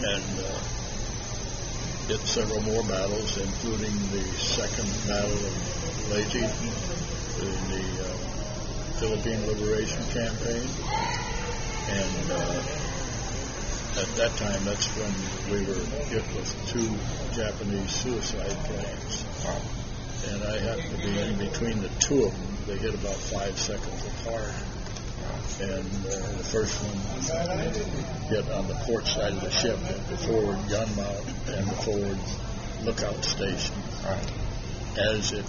and did several more battles, including the Second Battle of Leyte in the Philippine Liberation Campaign. And at that time, that's when we were hit with 2 Japanese suicide planes. And I happened to be in between the 2 of them. They hit about 5 seconds apart. And the first one hit on the port side of the ship at the forward gun mount and the forward lookout station. As it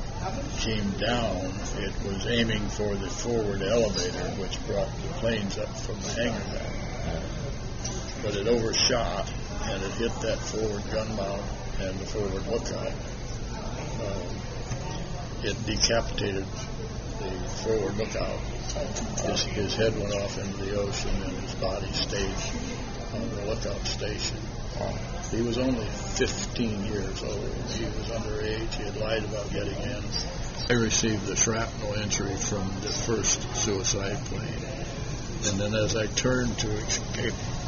came down, it was aiming for the forward elevator, which brought the planes up from the hangar down. But it overshot, and it hit that forward gun mount and the forward lookout. It decapitated the forward lookout. His head went off into the ocean, and his body stayed on the lookout station. He was only 15 years old. He was underage. He had lied about getting in. I received a shrapnel injury from the first suicide plane. And then as I turned to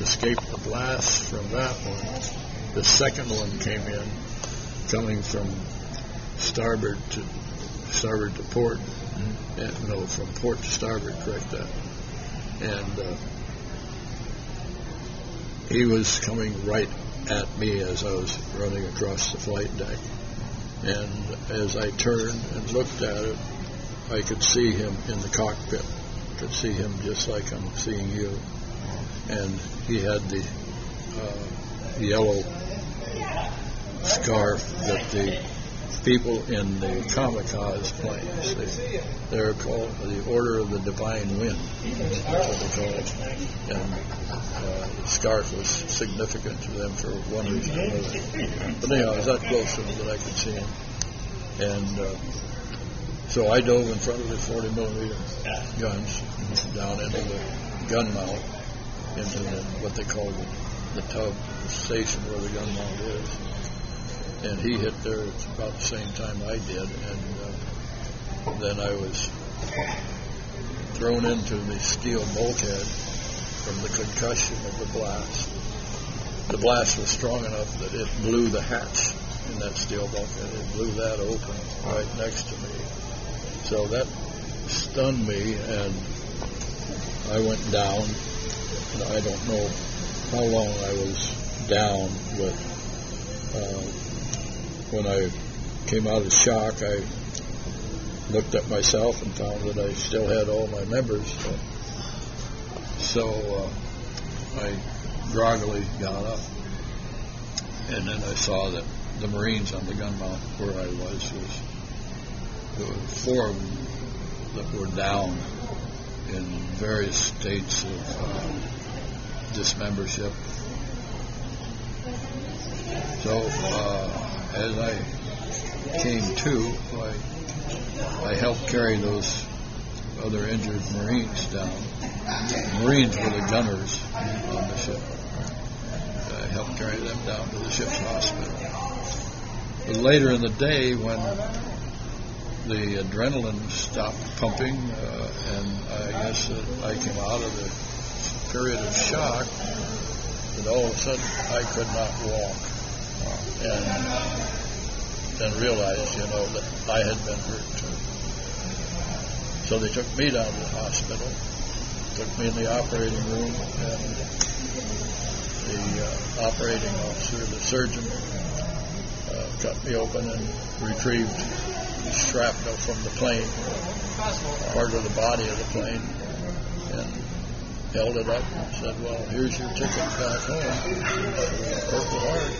escape the blast from that one, the second one came in, coming from starboard to port. No, from port to starboard, correct that. And he was coming right at me as I was running across the flight deck. And as I turned and looked at it, I could see him in the cockpit. I could see him just like I'm seeing you. And he had the yellow scarf that the people in the kamikaze planes, they're called the Order of the Divine Wind. That's what they call it. And the scarf was significant to them for one reason or another. But anyhow, I was that close to him that I could see him. And so I dove in front of the 40 millimeter guns down into the gun mount, into what they call the tub, the station where the gun mount is. And he hit there at about the same time I did, and then I was thrown into the steel bulkhead from the concussion of the blast. The blast was strong enough that it blew the hatch in that steel bulkhead. It blew that open right next to me. So that stunned me, and I went down. And I don't know how long I was down, but when I came out of shock, I looked at myself and found that I still had all my members. So I groggily got up, and then I saw that the Marines on the gun mount where I was there were 4 of them that were down in various states of dismembership. So as I came to, I helped carry those other injured Marines down. The Marines were the gunners on the ship. I helped carry them down to the ship's hospital. But later in the day, when the adrenaline stopped pumping, and I guess that I came out of the period of shock, that all of a sudden I could not walk. And then realized, that I had been hurt too. So they took me down to the hospital, took me in the operating room, and the operating officer, the surgeon, cut me open and retrieved shrapnel from the plane, part of the body of the plane, and held it up and said, well, here's your ticket back home, Purple Heart.